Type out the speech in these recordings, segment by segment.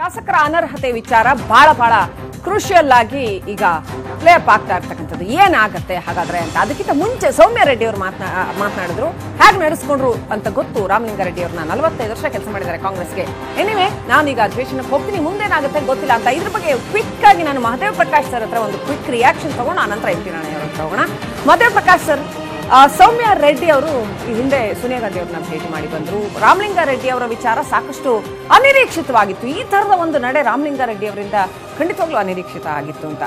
ಶಾಸಕರ ಅನರ್ಹತೆ ವಿಚಾರ ಬಹಳ ಕ್ರೂಷಿಯಲ್ ಆಗಿ ಈಗ ಪ್ಲೇ ಅಪ್ ಆಗ್ತಾ ಇರ್ತಕ್ಕಂಥದ್ದು ಏನಾಗುತ್ತೆ ಹಾಗಾದ್ರೆ ಅಂತ. ಅದಕ್ಕಿಂತ ಮುಂಚೆ ಸೌಮ್ಯ ರೆಡ್ಡಿ ಅವರು ಮಾತನಾಡಿದ್ರು, ಹೇಗೆ ನಡೆಸ್ಕೊಂಡ್ರು ಅಂತ ಗೊತ್ತು. ರಾಮಲಿಂಗಾರೆಡ್ಡಿ ಅವ್ರನ್ನ 45 ವರ್ಷ ಕೆಲಸ ಮಾಡಿದ್ದಾರೆ ಕಾಂಗ್ರೆಸ್ಗೆ. ಎನಿವೆ ನಾನೀಗ ಅಧಿವೇಶನಕ್ಕೆ ಹೋಗ್ತೀನಿ, ಮುಂದೇನಾಗುತ್ತೆ ಗೊತ್ತಿಲ್ಲ ಅಂತ. ಇದ್ರ ಬಗ್ಗೆ ಕ್ವಿಕ್ ಆಗಿ ನಾನು ಮಹದೇವ್ ಪ್ರಕಾಶ್ ಸರ್ ಹತ್ರ ಒಂದು ಕ್ವಿಕ್ ರಿಯಾಕ್ಷನ್ ತಗೊಂಡು ಆನಂತರ ಎಂ.ಟಿ. ರಾಣೆ ಅವ್ರ ಹತ್ರ ಹೋಗೋಣ. ಮಹದೇವ್ ಪ್ರಕಾಶ್ ಸರ್, ಸೌಮ್ಯ ರೆಡ್ಡಿ ಅವರು ಈ ಹಿಂದೆ ಸೋನಿಯಾ ಗಾಂಧಿ ಅವ್ರನ್ನ ಭೇಟಿ ಮಾಡಿ ಬಂದ್ರು. ರಾಮಲಿಂಗಾರೆಡ್ಡಿ ಅವರ ವಿಚಾರ ಸಾಕಷ್ಟು ಅನಿರೀಕ್ಷಿತವಾಗಿತ್ತು. ಈ ತರದ ಒಂದು ನಡೆ ರಾಮಲಿಂಗಾರೆಡ್ಡಿ ಅವರಿಂದ ಖಂಡಿತವಾಗ್ಲೂ ಅನಿರೀಕ್ಷಿತ ಆಗಿತ್ತು ಅಂತ.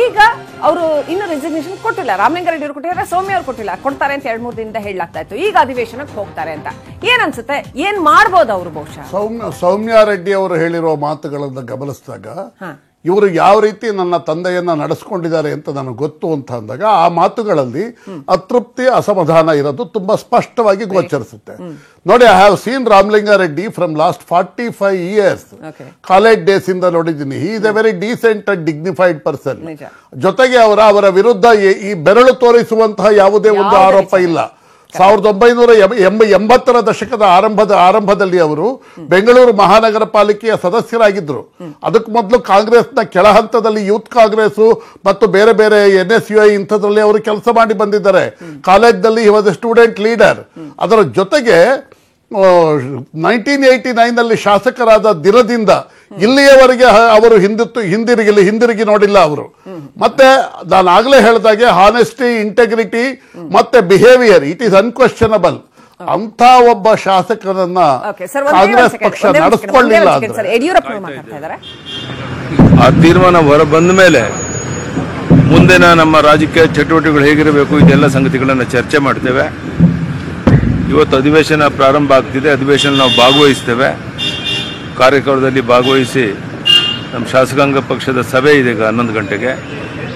ಈಗ ಅವರು ಇನ್ನು ರೆಸಿಗ್ನೇಷನ್ ಕೊಟ್ಟಿಲ್ಲ, ರಾಮಲಿಂಗಾರೆಡ್ಡಿ ಅವರು ಕೊಟ್ಟಿದ್ದಾರೆ, ಸೌಮ್ಯ ಅವರು ಕೊಟ್ಟಿಲ್ಲ. ಕೊಡ್ತಾರೆ ಅಂತ 2-3 ದಿನದಿಂದ ಹೇಳಲಾಗ್ತಾ ಇತ್ತು. ಈಗ ಅಧಿವೇಶನಕ್ಕೆ ಹೋಗ್ತಾರೆ ಅಂತ ಏನ್ ಅನ್ಸುತ್ತೆ? ಏನ್ ಮಾಡ್ಬೋದು ಅವರು? ಬಹುಶಃ ಸೌಮ್ಯ ರೆಡ್ಡಿ ಅವರು ಹೇಳಿರುವ ಮಾತುಗಳನ್ನು ಗಮನಿಸಿದಾಗ ಇವರು ಯಾವ ರೀತಿ ನನ್ನ ತಂದೆಯನ್ನ ನಡೆಸ್ಕೊಂಡಿದ್ದಾರೆ ಅಂತ ನನಗೆ ಗೊತ್ತು ಅಂತ ಅಂದಾಗ ಆ ಮಾತುಗಳಲ್ಲಿ ಅತೃಪ್ತಿ, ಅಸಮಾಧಾನ ಇರೋದು ತುಂಬಾ ಸ್ಪಷ್ಟವಾಗಿ ಗೋಚರಿಸುತ್ತೆ. ನೋಡಿ, I have seen Ramalinga Reddy from last 45 years. College days ಇಂದ ನೋಡಿದ್ದೀನಿ. He is A very decent and dignified person. ಜೊತೆಗೆ ಅವರ ವಿರುದ್ಧ ಈ ಬೆರಳು ತೋರಿಸುವಂತಹ ಯಾವುದೇ ಒಂದು ಆರೋಪ ಇಲ್ಲ. 1980ರ ದಶಕದ ಆರಂಭದಲ್ಲಿ ಅವರು ಬೆಂಗಳೂರು ಮಹಾನಗರ ಪಾಲಿಕೆಯ ಸದಸ್ಯರಾಗಿದ್ದರು. ಅದಕ್ಕೆ ಮೊದಲು ಕಾಂಗ್ರೆಸ್ನ ಕೆಳ ಹಂತದಲ್ಲಿ ಯೂತ್ ಕಾಂಗ್ರೆಸ್ ಮತ್ತು ಬೇರೆ ಬೇರೆ NSUI ಇಂಥದ್ರಲ್ಲಿ ಅವರು ಕೆಲಸ ಮಾಡಿ ಬಂದಿದ್ದಾರೆ. ಕಾಲೇಜ್ನಲ್ಲಿ he was A student leader. ಅದರ ಜೊತೆಗೆ 1989ನಲ್ಲಿ ಶಾಸಕರಾದ ದಿನದಿಂದ ಇಲ್ಲಿಯವರೆಗೆ ಅವರು ಹಿಂದಿರುಗಿ ನೋಡಿಲ್ಲ ಅವರು. ಮತ್ತೆ ನಾನು ಆಗಲೇ ಹೇಳಿದಾಗೆ ಹಾನೆಸ್ಟಿ, ಇಂಟೆಗ್ರಿಟಿ ಮತ್ತೆ ಬಿಹೇವಿಯರ್, ಇಟ್ ಈಸ್ ಅನ್ಕ್ವೆಶ್ಚನಬಲ್. ಅಂತ ಒಬ್ಬ ಶಾಸಕರನ್ನ ಕಾಂಗ್ರೆಸ್ ಪಕ್ಷ ನಡೆಸ್ಕೊಳ್ಳಿಲ್ಲ ಅಂದ್ರೆ ಆ ತೀರ್ಮಾನ ಹೊರ ಬಂದ ಮೇಲೆ ಮುಂದಿನ ನಮ್ಮ ರಾಜಕೀಯ ಚಟುವಟಿಕೆಗಳು ಹೇಗಿರಬೇಕು ಇದೆಲ್ಲ ಸಂಗತಿಗಳನ್ನು ಚರ್ಚೆ ಮಾಡ್ತೇವೆ. ಇವತ್ತು ಅಧಿವೇಶನ ಪ್ರಾರಂಭ ಆಗ್ತಿದೆ. ಅಧಿವೇಶನ ನಾವು ಭಾಗವಹಿಸ್ತೇವೆ. ಕಾರ್ಯಕ್ರಮದಲ್ಲಿ ಭಾಗವಹಿಸಿ ನಮ್ಮ ಶಾಸಕಾಂಗ ಪಕ್ಷದ ಸಭೆ ಇದೆ ಈಗ 11 ಗಂಟೆಗೆ.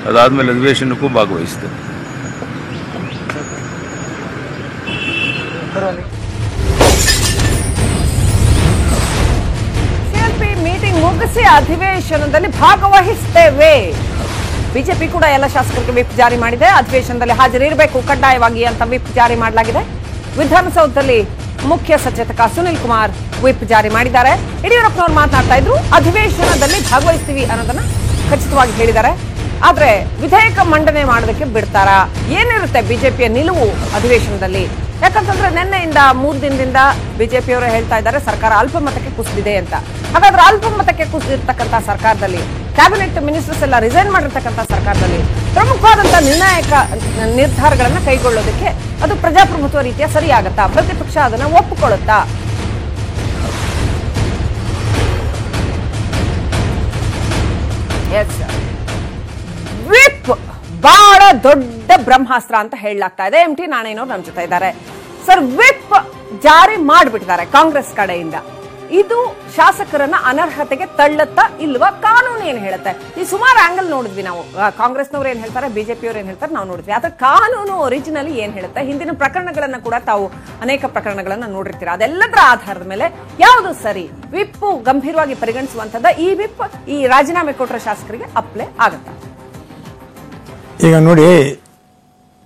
ಅದಾದಮೇಲೆ ಅಧಿವೇಶನಕ್ಕೂ ಭಾಗವಹಿಸ್ತೇವೆ. ಸಿಎಲ್ಪಿ ಮೀಟಿಂಗ್ ಮುಗಿಸಿ ಅಧಿವೇಶನದಲ್ಲಿ ಭಾಗವಹಿಸ್ತೇವೆ. ಬಿಜೆಪಿ ಕೂಡ ಎಲ್ಲ ಶಾಸಕರಿಗೆ ವಿಪ್ ಜಾರಿ ಮಾಡಿದೆ. ಅಧಿವೇಶನದಲ್ಲಿ ಹಾಜರಿರಬೇಕು ಕಡ್ಡಾಯವಾಗಿ ಅಂತ ವಿಪ್ ಜಾರಿ ಮಾಡಲಾಗಿದೆ. ವಿಧಾನಸೌಧದಲ್ಲಿ ಮುಖ್ಯ ಸಚೇತಕ ಸುನಿಲ್ ಕುಮಾರ್ ವಿಪ್ ಜಾರಿ ಮಾಡಿದ್ದಾರೆ. ಯಡಿಯೂರಪ್ಪನವರು ಮಾತನಾಡ್ತಾ ಇದ್ರು, ಅಧಿವೇಶನದಲ್ಲಿ ಭಾಗವಹಿಸ್ತೀವಿ ಅನ್ನೋದನ್ನ ಖಚಿತವಾಗಿ ಹೇಳಿದ್ದಾರೆ. ಆದ್ರೆ ವಿಧೇಯಕ ಮಂಡನೆ ಮಾಡೋದಕ್ಕೆ ಬಿಡ್ತಾರಾ? ಏನಿರುತ್ತೆ ಬಿಜೆಪಿಯ ನಿಲುವು ಅಧಿವೇಶನದಲ್ಲಿ? ಯಾಕಂತಂದ್ರೆ ನಿನ್ನೆಯಿಂದ 3 ದಿನದಿಂದ ಬಿಜೆಪಿಯವರು ಹೇಳ್ತಾ ಇದ್ದಾರೆ ಸರ್ಕಾರ ಅಲ್ಪಮತಕ್ಕೆ ಕುಸಿದಿದೆ ಅಂತ. ಹಾಗಾದ್ರೆ ಅಲ್ಪಮತಕ್ಕೆ ಕುಸಿದಿರ್ತಕ್ಕಂಥ ಸರ್ಕಾರದಲ್ಲಿ, ಕ್ಯಾಬಿನೆಟ್ ಮಿನಿಸ್ಟರ್ಸ್ ಎಲ್ಲ ರಿಸೈನ್ ಮಾಡಿರ್ತಕ್ಕಂಥ ಸರ್ಕಾರದಲ್ಲಿ ಪ್ರಮುಖವಾದಂತಹ ನಿರ್ಣಾಯಕ ನಿರ್ಧಾರಗಳನ್ನ ಕೈಗೊಳ್ಳೋದಕ್ಕೆ ಅದು ಪ್ರಜಾಪ್ರಭುತ್ವ ರೀತಿಯ ಸರಿಯಾಗತ್ತಾ? ಪ್ರತಿಪಕ್ಷ ಅದನ್ನ ಒಪ್ಪಿಕೊಳ್ಳುತ್ತಾ? ವಿಪ್ ಬಹಳ ದೊಡ್ಡ ಬ್ರಹ್ಮಾಸ್ತ್ರ ಅಂತ ಹೇಳಲಾಗ್ತಾ ಇದೆ. ಎಂ.ಟಿ. ನಾಣಯ್ಯನವರು ನಮ್ಮ ಜೊತೆ ಇದ್ದಾರೆ. ಸರ್, ವಿಪ್ ಜಾರಿ ಮಾಡಿಬಿಟ್ಟಿದ್ದಾರೆ ಕಾಂಗ್ರೆಸ್ ಕಡೆಯಿಂದ. ಇದು ಶಾಸಕರನ್ನ ಅನರ್ಹತೆಗೆ ತಳ್ಳತ್ತಾ ಇಲ್ವಾ? ಕಾನೂನು ಏನ್ ಹೇಳುತ್ತೆ? ಈ ಸುಮಾರು ಆಂಗಲ್ ನೋಡಿದ್ವಿ ನಾವು. ಕಾಂಗ್ರೆಸ್ನವ್ರು ಏನ್ ಹೇಳ್ತಾರೆ, ಬಿಜೆಪಿಯವ್ರು ಏನ್ ಹೇಳ್ತಾರೆ ನಾವು ನೋಡಿದ್ವಿ. ಆದ್ರೆ ಕಾನೂನು ಒರಿಜಿನಲಿ ಏನ್ ಹೇಳುತ್ತೆ? ಹಿಂದಿನ ಪ್ರಕರಣಗಳನ್ನ ಕೂಡ ತಾವು ಅನೇಕ ಪ್ರಕರಣಗಳನ್ನ ನೋಡಿರ್ತೀರ. ಅದೆಲ್ಲದರ ಆಧಾರದ ಮೇಲೆ ಯಾವುದು ಸರಿ? ವಿಪ್ ಗಂಭೀರವಾಗಿ ಪರಿಗಣಿಸುವಂತದ್ದ ಈ ವಿಪ್ ಈ ರಾಜೀನಾಮೆ ಕೊಟ್ಟರೆ ಶಾಸಕರಿಗೆ ಅಪ್ಲೈ ಆಗತ್ತಾ? ಈಗ ನೋಡಿ,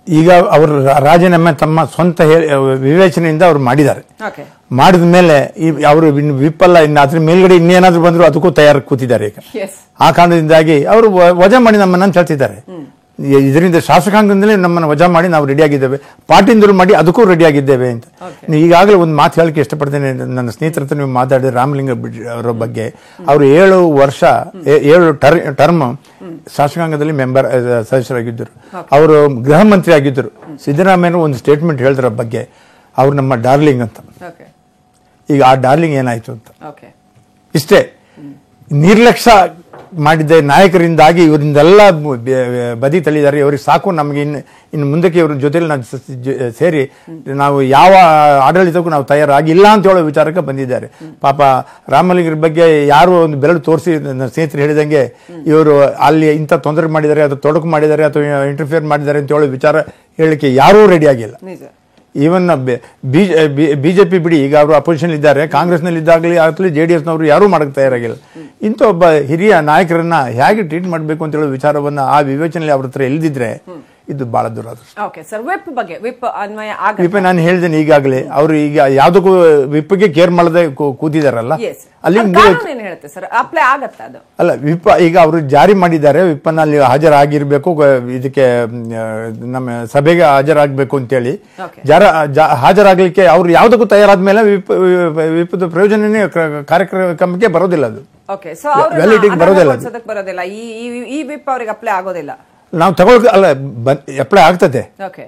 ಈಗ ಅವರು ರಾಜೀನಾಮೆ ತಮ್ಮ ಸ್ವಂತ ವಿವೇಚನೆಯಿಂದ ಅವರು ಮಾಡಿದ್ದಾರೆ. ಮಾಡಿದ ಮೇಲೆ ಅವರು ವಿಪ್ಪಲ್ಲ, ಇನ್ನು ಅದ್ರ ಮೇಲ್ಗಡೆ ಇನ್ನೇನಾದ್ರೂ ಬಂದ್ರು ಅದಕ್ಕೂ ತಯಾರು ಕೂತಿದ್ದಾರೆ. ಈಗ ಆ ಕಾರಣದಿಂದಾಗಿ ಅವರು ವಜಾ ಮಾಡಿ ನಮ್ಮನ್ನ ಹೇಳ್ತಿದ್ದಾರೆ. ಇದರಿಂದ ಶಾಸಕಾಂಗದಿಂದಲೇ ನಮ್ಮನ್ನು ವಜಾ ಮಾಡಿ ನಾವು ರೆಡಿಯಾಗಿದ್ದೇವೆ, ಪಾರ್ಟಿಯಿಂದಲೂ ಮಾಡಿ ಅದಕ್ಕೂ ರೆಡಿಯಾಗಿದ್ದೇವೆ ಅಂತ. ಈಗಾಗಲೇ ಒಂದು ಮಾತು ಹೇಳಕ್ಕೆ ಇಷ್ಟಪಡ್ತೇನೆ. ನನ್ನ ಸ್ನೇಹಿತರ ಹತ್ರ ನೀವು ಮಾತಾಡಿದ ರಾಮಲಿಂಗ ಅವರ ಬಗ್ಗೆ. ಅವರು 7 ವರ್ಷ 7 ಟರ್ಮ್ ಶಾಸಕಾಂಗದಲ್ಲಿ ಸದಸ್ಯರಾಗಿದ್ದರು. ಅವರು ಗೃಹ ಮಂತ್ರಿ ಆಗಿದ್ದರು. ಸಿದ್ದರಾಮಯ್ಯ ಒಂದು ಸ್ಟೇಟ್ಮೆಂಟ್ ಹೇಳಿದ್ರ ಬಗ್ಗೆ, ಅವ್ರು ನಮ್ಮ ಡಾರ್ಲಿಂಗ್ ಅಂತ. ಈಗ ಆ ಡಾರ್ಲಿಂಗ್ ಏನಾಯ್ತು ಅಂತ ಇಷ್ಟೇ. ನಿರ್ಲಕ್ಷ್ಯ ಮಾಡಿದ್ದ ನಾಯಕರಿಂದಾಗಿ ಇವರಿಂದೆಲ್ಲ ಬದಿ ತಳ್ಳಿದ್ದಾರೆ. ಇವರಿಗೆ ಸಾಕು, ನಮಗೆ ಇನ್ನು ಮುಂದಕ್ಕೆ ಇವ್ರ ಜೊತೆಲಿ ಸೇರಿ ನಾವು ಯಾವ ಆಡಳಿತಕ್ಕೂ ನಾವು ತಯಾರಾಗಿಲ್ಲ ಅಂತ ಹೇಳೋ ವಿಚಾರಕ್ಕೆ ಬಂದಿದ್ದಾರೆ. ಪಾಪ ರಾಮಲಿಂಗರ ಬಗ್ಗೆ ಯಾರು ಒಂದು ಬೆರಳು ತೋರಿಸಿ ನನ್ನ ಸ್ನೇಹಿತರು ಹೇಳಿದಂಗೆ ಇವರು ಅಲ್ಲಿ ಇಂಥ ತೊಂದರೆ ಮಾಡಿದ್ದಾರೆ, ಅಥವಾ ತೊಡಕು ಮಾಡಿದ್ದಾರೆ, ಅಥವಾ ಇಂಟರ್ಫಿಯರ್ ಮಾಡಿದ್ದಾರೆ ಅಂತ ಹೇಳೋ ವಿಚಾರ ಹೇಳಲಿಕ್ಕೆ ಯಾರೂ ರೆಡಿ ಆಗಿಲ್ಲ. ಈವನ್ ಬಿಜೆಪಿ ಬಿಡಿ, ಈಗ ಅವರು ಅಪೋಸಿಷನ್ ಇದ್ದಾರೆ. ಕಾಂಗ್ರೆಸ್ನಲ್ಲಿ ಇದ್ದಾಗಲಿ ಆಗಲಿ JDSನವರು ಯಾರೂ ಮಾಡಕ್ಕೆ ತಯಾರಾಗಿಲ್ಲ. ಇಂಥ ಒಬ್ಬ ಹಿರಿಯ ನಾಯಕರನ್ನ ಹೇಗೆ ಟ್ರೀಟ್ ಮಾಡಬೇಕು ಅಂತ ಹೇಳೋ ವಿಚಾರವನ್ನ ಆ ವಿವೇಚನೆಯಲ್ಲಿ ಅವ್ರ ಹತ್ರ ಇಲ್ದಿದ್ರೆ ಇದು ಬಹಳ ದುರದೃಷ್ಟ. ಓಕೆ ಸರ್, ವಿಪ್ ಅನ್ವಯ ವಿಪ್ ನಾನು ಹೇಳಿದ್ದೇನೆ ಈಗಾಗಲೇ, ಅವರು ಈಗ ಯಾವ್ದಕ್ಕೂ ವಿಪ್ಗೆ ಕೇರ್ ಮಾಡದೆ ಕೂತಿದಾರಲ್ಲ, ಅಲ್ಲಿ ಹೇಳುತ್ತೆ ಸರ್, ಅಪ್ಲೈ ಆಗತ್ತೆ ಅದು ಅಲ್ಲ. ವಿಪ್ ಈಗ ಅವರು ಜಾರಿ ಮಾಡಿದ್ದಾರೆ, ವಿಪ್ ನಲ್ಲಿ ಹಾಜರಾಗಿರ್ಬೇಕು, ಇದಕ್ಕೆ ನಮ್ಮ ಸಭೆಗೆ ಹಾಜರಾಗಬೇಕು ಅಂತೇಳಿ. ಹಾಜರಾಗ್ಲಿಕ್ಕೆ ಅವ್ರು ಯಾವ್ದಕ್ಕೂ ತಯಾರಾದ್ಮೇಲೆ ವಿಪ್ದ ಪ್ರಯೋಜನನೇ ಕಾರ್ಯಕ್ರಮಕ್ಕೆ ಬರೋದಿಲ್ಲ, ಅದು ಬರೋದಿಲ್ಲ. ಈ ವಿಪ್ ಅವರಿಗೆ ಅಪ್ಲೈ ಆಗೋದಿಲ್ಲ. ನಾವು ಅಲ್ಲ ಅಪ್ಲೈ ಆಗ್ತದೆ,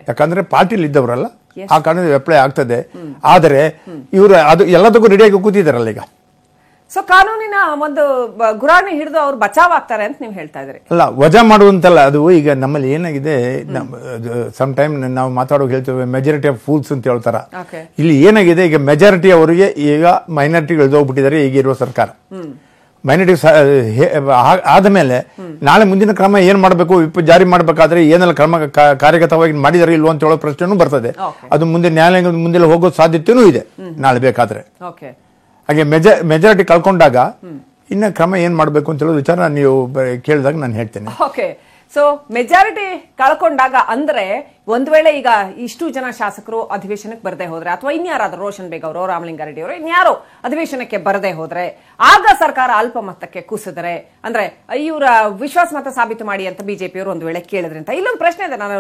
ಯಾಕಂದ್ರೆ ಪಾರ್ಟಿಲಿ ಇದ್ದವರಲ್ಲ, ಆ ಕಾರಣದಿಂದ ಅಪ್ಲೈ ಆಗ್ತದೆ. ಆದರೆ ಇವರು ಅದು ಎಲ್ಲದಕ್ಕೂ ರೆಡಿಯಾಗಿ ಕೂತಿದಾರಲ್ಲ ಈಗ. ಸೊ ಕಾನೂನಿನ ಒಂದು ಗುರಾಣಿ ಹಿಡಿದು ಅವ್ರು ಬಚಾವ್ ಆಗ್ತಾರೆ ಅಂತ ನೀವು ಹೇಳ್ತಾ ಇದ್ರಿ. ಅಲ್ಲ, ವಜಾ ಮಾಡುವಂತಲ್ಲ, ಅದು ಈಗ ನಮ್ಮಲ್ಲಿ ಏನಾಗಿದೆ, ಸಮ್ ಟೈಮ್ ನಾವು ಮಾತಾಡೋ ಹೇಳ್ತೇವೆ ಮೆಜಾರಿಟಿ ಆಫ್ ಫೂಲ್ಸ್ ಅಂತ ಹೇಳ್ತಾರ. ಇಲ್ಲಿ ಏನಾಗಿದೆ, ಈಗ ಮೆಜಾರಿಟಿ ಅವರಿಗೆ ಈಗ ಮೈನಾರಿಟಿಗಳು ಇಳಿದೋಗ್ಬಿಟ್ಟಿದ್ದಾರೆ ಈಗ ಇರುವ ಸರ್ಕಾರ. ಮೈನಾರಿಟಿ ಆದಮೇಲೆ ನಾಳೆ ಮುಂದಿನ ಕ್ರಮ ಏನ್ ಮಾಡಬೇಕು, ವಿಪ್ ಜಾರಿ ಮಾಡಬೇಕಾದ್ರೆ ಏನೆಲ್ಲ ಕ್ರಮ ಕಾರ್ಯಗತವಾಗಿ ಮಾಡಿದಾರೆ ಇಲ್ವೋ ಅಂತ ಹೇಳೋ ಪ್ರಶ್ನೆನೂ ಬರ್ತದೆ. ಅದು ಮುಂದೆ ನ್ಯಾಯಾಲಯದ ಮುಂದೆ ಹೋಗೋ ಸಾಧ್ಯತೆನೂ ಇದೆ ನಾಳೆ ಬೇಕಾದ್ರೆ. ಹಾಗೆ ಮೆಜಾರಿಟಿ ಕಳ್ಕೊಂಡಾಗ ಇನ್ನ ಕ್ರಮ ಏನ್ ಮಾಡಬೇಕು ಅಂತ ಹೇಳೋ ವಿಚಾರ ನೀವು ಕೇಳಿದಾಗ ನಾನು ಹೇಳ್ತೇನೆ. ಓಕೆ, ಸೊ ಮೆಜಾರಿಟಿ ಕಳ್ಕೊಂಡಾಗ ಅಂದ್ರೆ ಒಂದ್ ವೇಳೆ ಈಗ ಇಷ್ಟು ಜನ ಶಾಸಕರು ಅಧಿವೇಶನಕ್ಕೆ ಬರದೇ ಹೋದ್ರೆ, ಅಥವಾ ಇನ್ಯಾರಾದ್ರೂ ರೋಷನ್ ಬೇಗ್ ಅವರು, ರಾಮಲಿಂಗಾರೆಡ್ಡಿ ಅವರು, ಇನ್ಯಾರೋ ಅಧಿವೇಶನಕ್ಕೆ ಬರದೇ ಹೋದ್ರೆ, ಆಗ ಸರ್ಕಾರ ಅಲ್ಪಮತಕ್ಕೆ ಕುಸಿದರೆ, ಅಂದ್ರೆ ಇವರ ವಿಶ್ವಾಸಮತ ಸಾಬೀತು ಮಾಡಿ ಅಂತ ಬಿಜೆಪಿಯವರು ಒಂದು ವೇಳೆ ಕೇಳಿದ್ರೆ ಅಂತ ಇಲ್ಲೊಂದು ಪ್ರಶ್ನೆ ಇದೆ. ನಾನು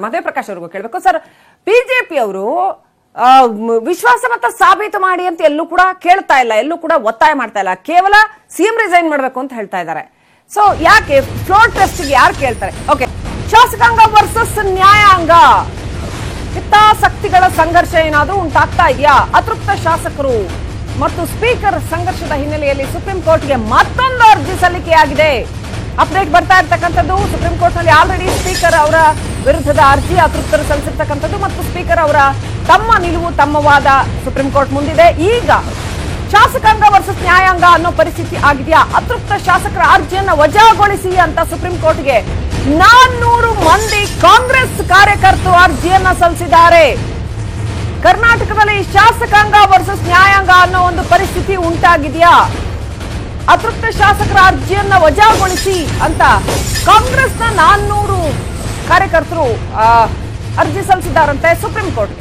ಮಧುವೆ ಪ್ರಕಾಶ್ ಅವ್ರಿಗೂ ಕೇಳಬೇಕು. ಸರ್, ಬಿಜೆಪಿ ಅವರು ವಿಶ್ವಾಸಮತ ಸಾಬೀತು ಮಾಡಿ ಅಂತ ಎಲ್ಲೂ ಕೂಡ ಕೇಳ್ತಾ ಇಲ್ಲ, ಎಲ್ಲೂ ಕೂಡ ಒತ್ತಾಯ ಮಾಡ್ತಾ ಇಲ್ಲ, ಕೇವಲ ಸಿಎಂ ರಿಸೈನ್ ಮಾಡಬೇಕು ಅಂತ ಹೇಳ್ತಾ ಇದ್ದಾರೆ. ಸೊ ಯಾಕೆ ಫ್ಲೋರ್ ಟೆಸ್ಟ್ ಯಾರು ಕೇಳ್ತಾರೆ? ಓಕೆ, ಶಾಸಕಾಂಗ ವರ್ಸಸ್ ನ್ಯಾಯಾಂಗ, ಹಿತಾಸಕ್ತಿಗಳ ಸಂಘರ್ಷ ಏನಾದ್ರೂ ಉಂಟಾಗ್ತಾ ಇದೆಯಾ? ಅತೃಪ್ತ ಶಾಸಕರು ಮತ್ತು ಸ್ಪೀಕರ್ ಸಂಘರ್ಷದ ಹಿನ್ನೆಲೆಯಲ್ಲಿ ಸುಪ್ರೀಂ ಕೋರ್ಟ್ಗೆ ಮತ್ತೊಂದು ಅರ್ಜಿ ಸಲ್ಲಿಕೆಯಾಗಿದೆ. ಅಪ್ಡೇಟ್ ಬರ್ತಾ ಇರ್ತಕ್ಕಂಥದ್ದು, ಸುಪ್ರೀಂ ಕೋರ್ಟ್ ನಲ್ಲಿ ಆಲ್ರೆಡಿ ಸ್ಪೀಕರ್ ಅವರ ವಿರುದ್ಧದ ಅರ್ಜಿ ಅತೃಪ್ತರು ಸಲ್ಲಿಸಿರ್ತಕ್ಕಂಥದ್ದು ಮತ್ತು ಸ್ಪೀಕರ್ ಅವರ ತಮ್ಮ ನಿಲುವು, ತಮ್ಮ ವಾದ ಸುಪ್ರೀಂ ಕೋರ್ಟ್ ಮುಂದಿದೆ. ಈಗ ಶಾಸಕಾಂಗ ವರ್ಸಸ್ ನ್ಯಾಯಾಂಗ ಅನ್ನೋ ಪರಿಸ್ಥಿತಿ ಆಗಿದೆಯಾ? ಅತೃಪ್ತ ಶಾಸಕರ ಅರ್ಜಿಯನ್ನ ವಜಾಗೊಳಿಸಿ ಅಂತ ಸುಪ್ರೀಂ ಕೋರ್ಟ್ಗೆ 400 ಮಂದಿ ಕಾಂಗ್ರೆಸ್ ಕಾರ್ಯಕರ್ತರು ಅರ್ಜಿಯನ್ನ ಸಲ್ಲಿಸಿದ್ದಾರೆ. ಕರ್ನಾಟಕದಲ್ಲಿ ಶಾಸಕಾಂಗ ವರ್ಸಸ್ ನ್ಯಾಯಾಂಗ ಅನ್ನೋ ಒಂದು ಪರಿಸ್ಥಿತಿ ಉಂಟಾಗಿದೆಯಾ? ಅತೃಪ್ತ ಶಾಸಕರ ಅರ್ಜಿಯನ್ನ ವಜಾಗೊಳಿಸಿ ಅಂತ ಕಾಂಗ್ರೆಸ್ನ 400 ಕಾರ್ಯಕರ್ತರು ಅರ್ಜಿ ಸಲ್ಲಿಸಿದ್ದಾರಂತೆ ಸುಪ್ರೀಂ ಕೋರ್ಟ್.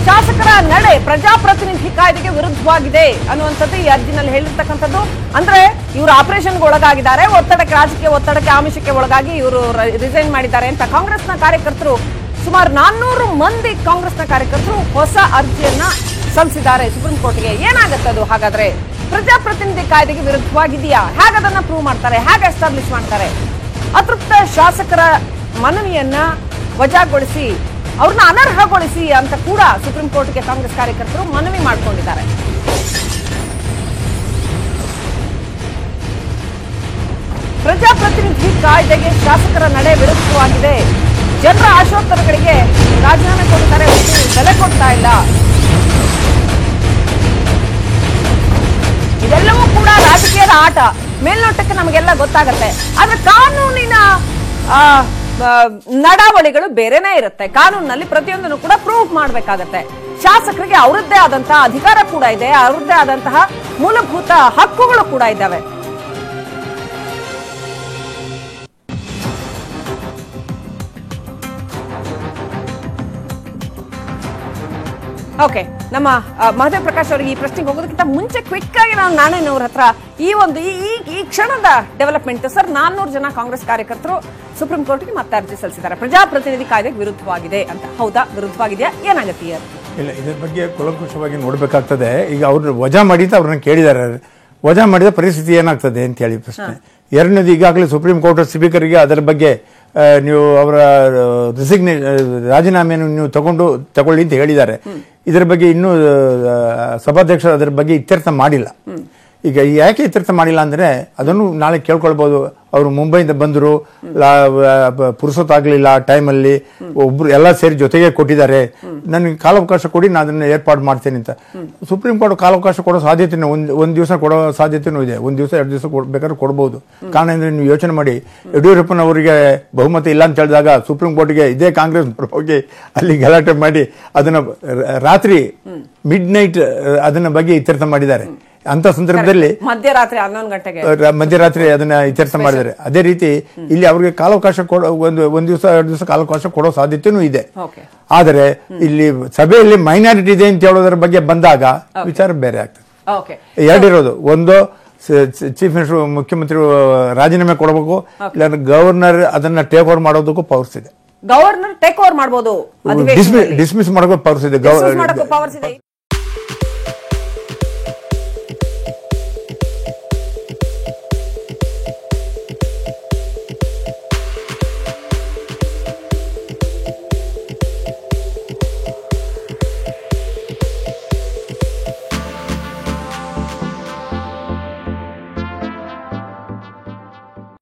ಶಾಸಕರ ನಡೆ ಪ್ರಜಾಪ್ರತಿನಿಧಿ ಕಾಯ್ದೆಗೆ ವಿರುದ್ಧವಾಗಿದೆ ಅನ್ನುವಂಥದ್ದು ಈ ಅರ್ಜಿನಲ್ಲಿ ಹೇಳಿರ್ತಕ್ಕಂಥದ್ದು. ಅಂದ್ರೆ ಇವರು ಆಪರೇಷನ್ಗೆ ಒಳಗಾಗಿದ್ದಾರೆ, ಒತ್ತಡಕ್ಕೆ, ರಾಜಕೀಯ ಒತ್ತಡಕ್ಕೆ, ಆಮಿಷಕ್ಕೆ ಒಳಗಾಗಿ ಇವರು ರಿಸೈನ್ ಮಾಡಿದ್ದಾರೆ ಅಂತ ಕಾಂಗ್ರೆಸ್ನ ಕಾರ್ಯಕರ್ತರು, ಸುಮಾರು 400 ಮಂದಿ ಕಾಂಗ್ರೆಸ್ನ ಕಾರ್ಯಕರ್ತರು ಹೊಸ ಅರ್ಜಿಯನ್ನ ಸಲ್ಲಿಸಿದ್ದಾರೆ ಸುಪ್ರೀಂ ಕೋರ್ಟ್ಗೆ. ಏನಾಗುತ್ತೆ ಅದು ಹಾಗಾದ್ರೆ? ಪ್ರಜಾಪ್ರತಿನಿಧಿ ಕಾಯ್ದೆಗೆ ವಿರುದ್ಧವಾಗಿದೆಯಾ? ಹೇಗದನ್ನ ಪ್ರೂವ್ ಮಾಡ್ತಾರೆ, ಹೇಗೆ ಎಸ್ಟಾಬ್ಲಿಷ್ ಮಾಡ್ತಾರೆ? ಅತೃಪ್ತ ಶಾಸಕರ ಮನವಿಯನ್ನ ವಜಾಗೊಳಿಸಿ, ಅವ್ರನ್ನ ಅನರ್ಹಗೊಳಿಸಿ ಅಂತ ಕೂಡ ಸುಪ್ರೀಂ ಕೋರ್ಟ್ಗೆ ಕಾಂಗ್ರೆಸ್ ಕಾರ್ಯಕರ್ತರು ಮನವಿ ಮಾಡಿಕೊಂಡಿದ್ದಾರೆ. ಪ್ರಜಾಪ್ರತಿನಿಧಿ ಕಾಯ್ದೆಗೆ ಶಾಸಕರ ನಡೆ ವಿರುದ್ಧವಾಗಿದೆ. ಜನರ ಆಶೋತ್ತರಗಳಿಗೆ ರಾಜೀನಾಮೆ ಕೊಡ್ತಾರೆ, ಬೆಲೆ ಕೊಡ್ತಾ ಇಲ್ಲ. ಇದೆಲ್ಲವೂ ಕೂಡ ರಾಜಕೀಯದ ಆಟ. ಮೇಲ್ನೋಟಕ್ಕೆ ನಮಗೆಲ್ಲ ಗೊತ್ತಾಗತ್ತೆ, ಆದ್ರೆ ಕಾನೂನಿನ ನಡಾವಳಿಗಳು ಬೇರೆನೇ ಇರುತ್ತೆ. ಕಾನೂನಿನಲ್ಲಿ ಪ್ರತಿಯೊಂದನ್ನು ಕೂಡ ಪ್ರೂವ್ ಮಾಡಬೇಕಾಗತ್ತೆ. ಶಾಸಕರಿಗೆ ಅವರದ್ದೇ ಆದಂತಹ ಅಧಿಕಾರ ಕೂಡ ಇದೆ, ಅವರದ್ದೇ ಆದಂತಹ ಮೂಲಭೂತ ಹಕ್ಕುಗಳು ಕೂಡ ಇದ್ದಾವೆ. ಓಕೆ, ನಮ್ಮ ಮಹದೇವ್ ಪ್ರಕಾಶ್ ಅವರಿಗೆ ಈ ಪ್ರಶ್ನೆಗೆ ಹೋಗೋದಕ್ಕಿಂತ ಮುಂಚೆ ಕ್ವಿಕ್ ಆಗಿ ನಾನು ನಾಣೇನವ್ರ ಹತ್ರ ಈ ಒಂದು ಈ ಕ್ಷಣದ ಡೆವಲಪ್ಮೆಂಟ್. ಸರ್, 400 ಜನ ಕಾಂಗ್ರೆಸ್ ಕಾರ್ಯಕರ್ತರು ಸುಪ್ರೀಂ ಕೋರ್ಟ್ಗೆ ಮತ್ತೆ ಅರ್ಜಿ ಸಲ್ಲಿಸಿದ್ದಾರೆ, ಪ್ರಜಾಪ್ರತಿನಿಧಿ ಕಾಯ್ದೆಗೆ ವಿರುದ್ಧವಾಗಿದೆ ಅಂತ. ಹೌದಾ, ವಿರುದ್ಧವಾಗಿದೆಯಾ? ಏನಾಗುತ್ತೆ? ಇಲ್ಲ, ಇದ್ರ ಬಗ್ಗೆ ಕೂಲಂಕುಷವಾಗಿ ನೋಡ್ಬೇಕಾಗ್ತದೆ. ಈಗ ಅವ್ರು ವಜಾ ಮಾಡಿದ ಅವ್ರನ್ನ ಕೇಳಿದ್ದಾರೆ, ವಜಾ ಮಾಡಿದ ಪರಿಸ್ಥಿತಿ ಏನಾಗ್ತದೆ ಅಂತ ಹೇಳಿ ಪ್ರಶ್ನೆ. ಎರಡನೇದು, ಈಗಾಗಲೇ ಸುಪ್ರೀಂ ಕೋರ್ಟ್ ಸ್ಪೀಕರ್ಗೆ ಅದರ ಬಗ್ಗೆ ನೀವು ಅವರ ರಾಜೀನಾಮೆಯನ್ನು ನೀವು ತಗೊಳ್ಳಿ ಅಂತ ಹೇಳಿದ್ದಾರೆ. ಇದರ ಬಗ್ಗೆ ಇನ್ನೂ ಸಭಾಧ್ಯಕ್ಷರು ಅದರ ಬಗ್ಗೆ ಇತ್ಯರ್ಥ ಮಾಡಿಲ್ಲ. ಈಗ ಯಾಕೆ ಇತ್ಯರ್ಥ ಮಾಡಿಲ್ಲ ಅಂದ್ರೆ ಅದನ್ನು ನಾಳೆ ಕೇಳ್ಕೊಳ್ಬಹುದು. ಅವರು ಮುಂಬೈಯಿಂದ ಬಂದರು, ಪುರುಸೊತ್ತಾಗಲಿಲ್ಲ ಟೈಮಲ್ಲಿ, ಒಬ್ರು ಎಲ್ಲ ಸೇರಿ ಜೊತೆಗೆ ಕೊಟ್ಟಿದ್ದಾರೆ, ನನಗೆ ಕಾಲಾವಕಾಶ ಕೊಡಿ, ನಾನು ಅದನ್ನ ಏರ್ಪಾಡು ಮಾಡ್ತೇನೆ ಅಂತ. ಸುಪ್ರೀಂ ಕೋರ್ಟ್ ಕಾಲಾವಕಾಶ ಕೊಡೋ ಸಾಧ್ಯತೆ ಒಂದ್ ದಿವಸ ಕೊಡೋ ಸಾಧ್ಯತೆನೂ ಇದೆ, 1 ದಿವಸ 2 ದಿವಸ ಬೇಕಾದ್ರೆ ಕೊಡಬಹುದು. ಕಾರಣ ಅಂದ್ರೆ ನೀವು ಯೋಚನೆ ಮಾಡಿ, ಯಡಿಯೂರಪ್ಪನವರಿಗೆ ಬಹುಮತ ಇಲ್ಲ ಅಂತ ಹೇಳಿದಾಗ ಸುಪ್ರೀಂ ಕೋರ್ಟ್ಗೆ ಇದೇ ಕಾಂಗ್ರೆಸ್ ಹೋಗಿ ಅಲ್ಲಿ ಗಲಾಟೆ ಮಾಡಿ ಅದನ್ನ ರಾತ್ರಿ ಮಿಡ್ ನೈಟ್ ಅದನ್ನ ಬಗ್ಗೆ ಇತ್ಯರ್ಥ ಮಾಡಿದ್ದಾರೆ. ಅಂತ ಸಂದರ್ಭದಲ್ಲಿ ಮಧ್ಯರಾತ್ರಿ 11 ಗಂಟೆಗೆ ಮಧ್ಯರಾತ್ರಿ ಅದನ್ನ ಇತ್ಯರ್ಥ ಮಾಡಿದ್ದಾರೆ. ಅದೇ ರೀತಿ ಇಲ್ಲಿ ಅವ್ರಿಗೆ ಕಾಲಾವಕಾಶ ಕೊಡೋ ಒಂದ್ ದಿವಸ 2 ದಿವಸ ಕಾಲಾವಕಾಶ ಕೊಡೋ ಸಾಧ್ಯತೆನೂ ಇದೆ. ಆದರೆ ಇಲ್ಲಿ ಸಭೆಯಲ್ಲಿ ಮೈನಾರಿಟಿ ಇದೆ ಅಂತ ಹೇಳೋದ್ರ ಬಗ್ಗೆ ಬಂದಾಗ ವಿಚಾರ ಬೇರೆ ಆಗ್ತದೆ. ಎರಡಿರೋದು, ಒಂದು ಚೀಫ್ ಮಿನಿಸ್ಟರ್ ಮುಖ್ಯಮಂತ್ರಿ ರಾಜೀನಾಮೆ ಕೊಡಬೇಕು, ಇಲ್ಲ ಗವರ್ನರ್ ಅದನ್ನ ಟೇಕ್ ಓವರ್ ಮಾಡೋದಕ್ಕೂ ಪವರ್ಸ್ ಇದೆ. ಗವರ್ನರ್ ಟೇಕ್ ಓವರ್ ಮಾಡಬಹುದು, ಡಿಸ್ಮಿಸ್ ಮಾಡೋಕೆ ಪವರ್ಸ್ ಇದೆ.